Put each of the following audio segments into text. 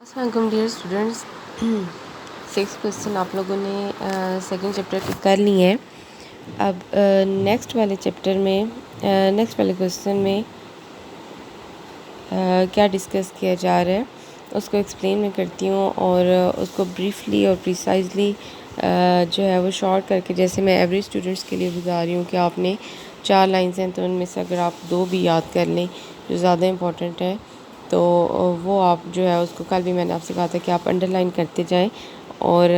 السلام علیکم dear students. 6 question آپ لوگوں نے سیکنڈ چیپٹر کی کر لی ہیں. اب نیکسٹ والے چیپٹر میں نیکسٹ والے کویسچن میں کیا ڈسکس کیا جا رہا ہے اس کو ایکسپلین میں کرتی ہوں اور اس کو بریفلی اور پریسائزلی جو ہے وہ شارٹ کر کے, جیسے میں ایوری اسٹوڈنٹس کے لیے بتا رہی ہوں کہ آپ نے 4 لائنس ہیں تو ان میں سے اگر آپ 2 بھی یاد کر لیں جو زیادہ امپورٹنٹ ہے تو وہ آپ جو ہے اس کو, کل بھی میں نے آپ سے کہا تھا کہ آپ انڈر لائن کرتے جائیں اور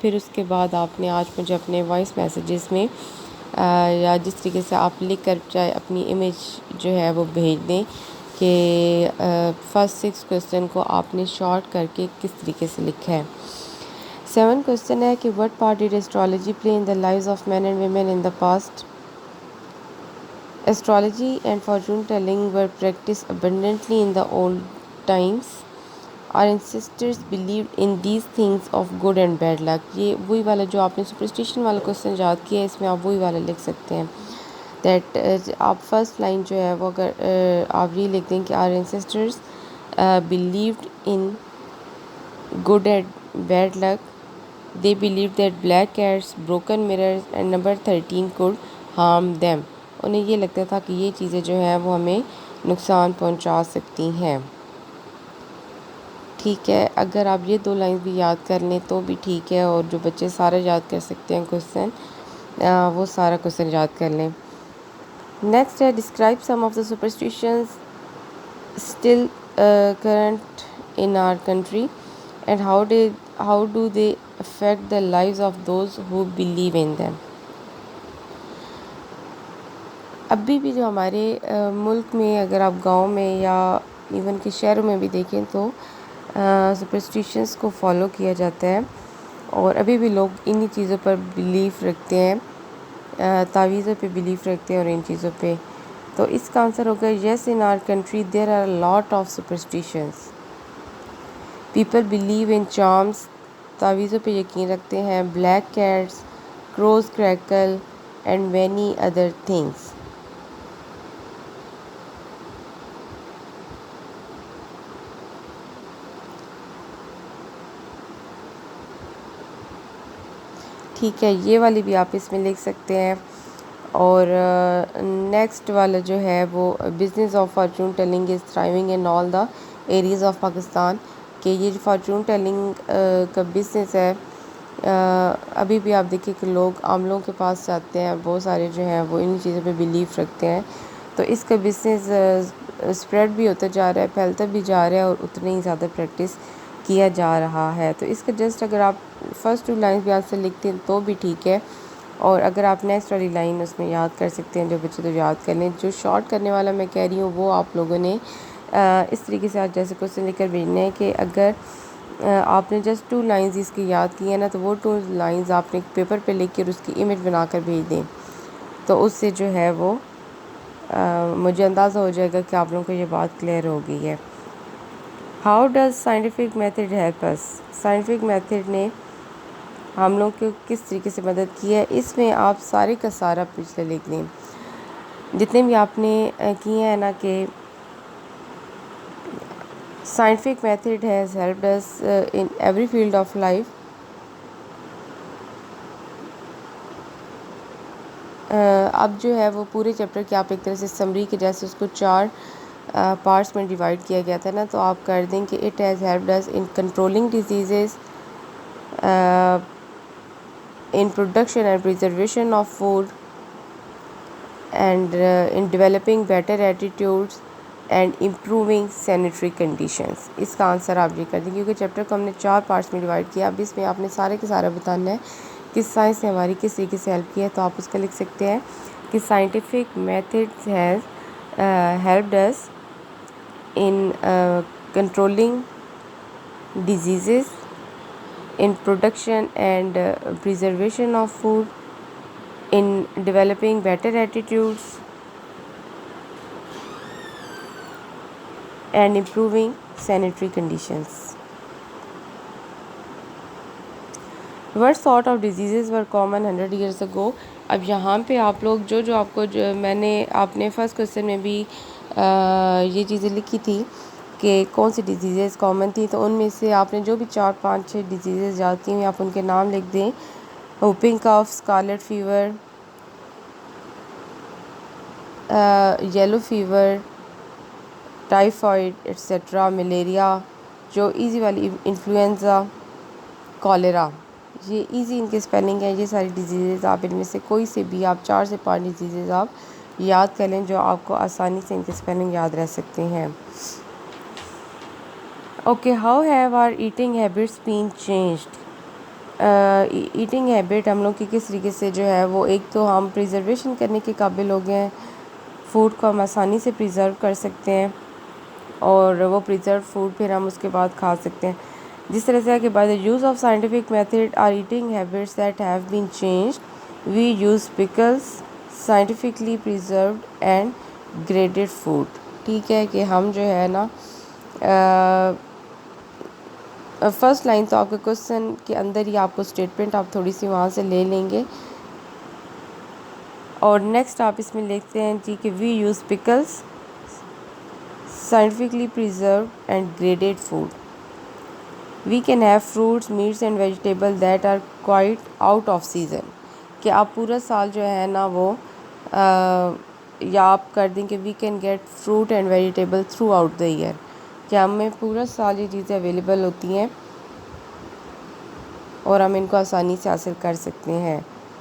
پھر اس کے بعد آپ نے آج مجھے اپنے وائس میسیجز میں یا جس طریقے سے آپ لکھ کر چاہے اپنی امیج جو ہے وہ بھیج دیں کہ فرسٹ 6 کویسچن کو آپ نے شارٹ کر کے کس طریقے سے لکھا ہے. 7 کویسچن ہے کہ what part did astrology play in the lives of men and women in the past. Astrology and fortune telling were practiced abundantly in the old times. Our ancestors believed in these things of good and bad luck. یہ وہی والا جو آپ نے superstition والا question یاد کیا ہے, اس میں آپ وہی والا لکھ سکتے ہیں. دیٹ آپ فرسٹ لائن جو ہے وہ اگر آپ یہ لکھ دیں کہ our ancestors believed in good and bad luck. They believed that black cats, broken mirrors and number 13 could harm them. انہیں یہ لگتا تھا کہ یہ چیزیں جو ہیں وہ ہمیں نقصان پہنچا سکتی ہیں. ٹھیک ہے, اگر آپ یہ 2 لائنز بھی یاد کر لیں تو بھی ٹھیک ہے, اور جو بچے سارا یاد کر سکتے ہیں کوسچن وہ سارا کوسچن یاد کر لیں. نیکسٹ ہے describe some of the superstitions still current in our country and how do they affect the lives of those who believe in them. ابھی بھی جو ہمارے ملک میں اگر آپ گاؤں میں یا ایون کہ شہروں میں بھی دیکھیں تو سپرسٹیشنس کو فالو کیا جاتا ہے, اور ابھی بھی لوگ انہی چیزوں پر بلیف رکھتے ہیں, تعویذوں پہ بلیف رکھتے ہیں اور ان چیزوں پہ. تو اس کا آنسر ہوگا yes, in our country there are lot of superstitions. People believe in charms, تعویذوں پہ یقین رکھتے ہیں. Black cats, crows crackle and many other things. ٹھیک ہے, یہ والی بھی آپ اس میں لکھ سکتے ہیں. اور نیکسٹ والا جو ہے وہ business of fortune telling is thriving in all the areas of Pakistan. کہ یہ جو فارچون ٹیلنگ کا بزنس ہے ابھی بھی آپ دیکھیں کہ لوگ عاملوں کے پاس جاتے ہیں, بہت سارے جو ہیں وہ ان چیزوں پہ بلیف رکھتے ہیں. تو اس کا بزنس اسپریڈ بھی ہوتا جا رہا ہے, پھیلتا بھی جا رہا ہے, اور اتنے ہی زیادہ پریکٹس کیا جا رہا ہے. تو اس کا جسٹ اگر آپ فرسٹ 2 لائنز بھی آپ سے لکھتے ہیں تو بھی ٹھیک ہے, اور اگر آپ نیکسٹ والی لائن اس میں یاد کر سکتے ہیں جو بچے تو یاد کر لیں. جو شارٹ کرنے والا میں کہہ رہی ہوں وہ آپ لوگوں نے اس طریقے سے آج جیسے کوسچن لکھ کر بھیجنا ہے کہ اگر آپ نے جسٹ 2 لائنز اس کی یاد کی ہیں نا, تو وہ 2 لائنز آپ نے پیپر پہ لکھ کر اس کی امیج بنا کر بھیج دیں, تو اس سے جو ہے وہ مجھے اندازہ ہو جائے گا کہ آپ لوگوں کو یہ بات کلیئر ہو گئی ہے. How does scientific method help us. Scientific method نے ہم لوگ کو کس طریقے سے مدد کی ہے, اس میں آپ سارے کا سارا پچھلے لکھ دیں جتنے بھی آپ نے کیے ہیں نا, کہ scientific method has helped us in every field of life. اب جو ہے وہ پورے چیپٹر کی آپ ایک طرح سے سمری کے جیسے اس کو 4 پارٹس میں ڈیوائڈ کیا گیا تھا نا, تو آپ کر دیں کہ it has helped us in controlling diseases, in production and preservation of food, and in developing better attitudes and improving sanitary conditions. اس کا آنسر آپ یہ کر دیں کیونکہ چیپٹر کو ہم نے 4 پارٹس میں ڈیوائڈ کیا. اب اس میں آپ نے سارے کے سارا بتانا ہے کہ سائنس نے ہماری کس طریقے سے ہیلپ کی ہے. تو آپ اس کا لکھ سکتے ہیں کہ scientific methods has helped us in controlling diseases, in production and preservation of food, in developing better attitudes, and improving sanitary conditions. What sort of diseases were common 100 years ago? اب یہاں پہ آپ لوگ جو آپ کو میں نے آپ نے فرسٹ کوسچن میں بھی یہ چیزیں لکھی تھی کہ کون سی ڈیزیزز کامن تھیں، تو ان میں سے آپ نے جو بھی 4-5-6 ڈیزیزز یاد کی ہوئی آپ ان کے نام لکھ دیں. Whooping cough, scarlet fever, yellow fever, typhoid etcetera, malaria, جو ایزی والی انفلوئنزا، کالرا. یہ ایزی ان کے اسپیلنگ ہیں. یہ ساری ڈیزیزز آپ ان میں سے کوئی سے بھی آپ 4 سے 5 ڈیزیزز آپ یاد کر لیں جو آپ کو آسانی سے ان کے اسپیلنگ یاد رہ سکتے ہیں. Okay, how have are eating habits been changed. Eating habit ہم لوگ کی کس طریقے سے جو ہے وہ، ایک تو ہم پریزرویشن کرنے کے قابل ہو گئے ہیں، فوڈ کو ہم آسانی سے پریزرو کر سکتے ہیں اور وہ پریزرو فوڈ پھر ہم اس کے بعد کھا سکتے ہیں. جس طرح سے کہ by the use of scientific method our eating habits that have been changed, we use pickles, scientifically preserved and graded food. ٹھیک ہے کہ ہم جو ہے نا فرسٹ لائن تو آپ کے کوشچن کے اندر ہی آپ کو اسٹیٹمنٹ آپ تھوڑی سی وہاں سے لے لیں گے، اور نیکسٹ آپ اس میں لکھتے ہیں جی کہ we use pickles, scientifically preserved and graded food. We can have fruits, meats and vegetable that are quite out of season. کہ آپ پورا سال جو ہے نا وہ یا آپ کر دیں کہ we can get fruit and vegetable throughout the year, کہ ہمیں پورا سال یہ چیزیں اویلیبل ہوتی ہیں اور ہم ان کو آسانی سے حاصل کر سکتے ہیں.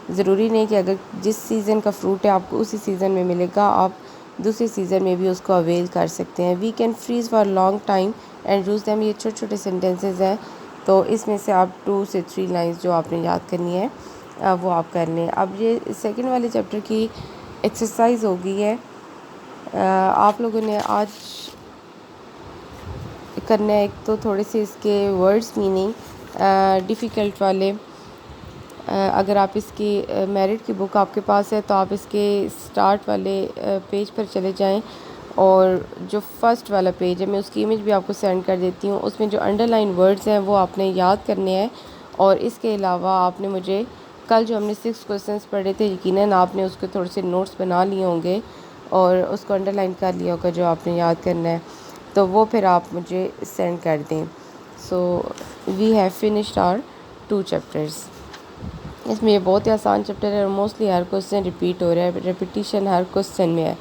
ضروری نہیں کہ اگر جس سیزن کا فروٹ ہے آپ کو اسی سیزن میں ملے گا، آپ دوسرے سیزن میں بھی اس کو اویل کر سکتے ہیں. We can freeze for long time and use them. یہ چھوٹے چھوٹے سینٹینسز ہیں، تو اس میں سے آپ 2 سے 3 لائنز جو آپ نے یاد کرنی ہے وہ آپ کر لیں. اب یہ سیکنڈ والے چیپٹر کی ایکسرسائز ہو گئی ہے. آپ لوگوں نے آج کرنا ہے ایک تو تھوڑے سے اس کے ورڈز میننگ ڈیفیکلٹ والے. اگر آپ اس کی میرٹ کی بک آپ کے پاس ہے تو آپ اس کے سٹارٹ والے پیج پر چلے جائیں، اور جو فرسٹ والا پیج ہے میں اس کی امیج بھی آپ کو سینڈ کر دیتی ہوں. اس میں جو انڈر لائن ورڈز ہیں وہ آپ نے یاد کرنے ہیں، اور اس کے علاوہ آپ نے مجھے کل جو ہم نے 6 کویسچنس پڑھے تھے یقیناً آپ نے اس کے تھوڑے سے نوٹس بنا لیے ہوں گے اور اس کو انڈر لائن کر لیا ہوگا جو آپ نے یاد کرنا ہے، تو وہ پھر آپ مجھے سینڈ کر دیں. So we have finished our 2 chapters. اس میں یہ بہت ہی آسان چیپٹر ہے اور موسٹلی ہر کویسچن ریپیٹ ہو رہا ہے، ریپیٹیشن ہر کویسچن میں ہے.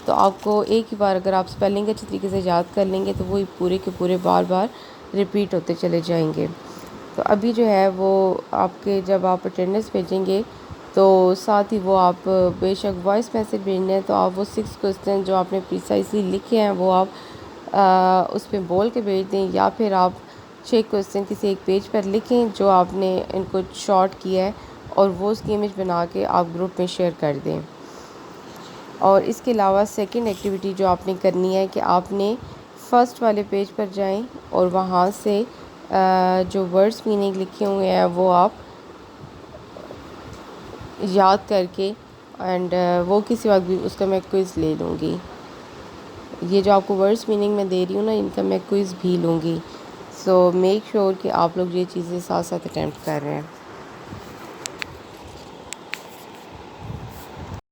تو آپ کو ایک ہی بار اگر آپ اسپیلنگ اچھی طریقے سے یاد کر لیں گے تو وہی پورے کے پورے بار بار ریپیٹ ہوتے چلے جائیں گے. تو ابھی جو ہے وہ آپ کے جب آپ اٹینڈنس بھیجیں گے تو ساتھ ہی وہ آپ بے شک وائس میسیج بھیجنا ہے، تو آپ وہ 6 کویسچن جو آپ نے پریسائزلی لکھے ہیں وہ آپ اس پہ بول کے بھیج دیں، یا پھر آپ 6 کویسچن کسی ایک پیج پر لکھیں جو آپ نے ان کو شارٹ کیا ہے اور وہ اس کی امیج بنا کے آپ گروپ میں شیئر کر دیں. اور اس کے علاوہ سیکنڈ ایکٹیویٹی جو آپ نے کرنی ہے کہ آپ نے فرسٹ والے پیج پر جائیں اور وہاں سے جو ورڈز میننگ لکھے ہوئے ہیں وہ آپ یاد کر کے اینڈ وہ کسی وقت بھی اس کا میں کوئز لے لوں گی. یہ جو آپ کو ورڈز میننگ میں دے رہی ہوں نا ان کا میں کوئز بھی لوں گی. سو میک شیور کہ آپ لوگ یہ چیزیں ساتھ ساتھ اٹیمپٹ کر رہے ہیں.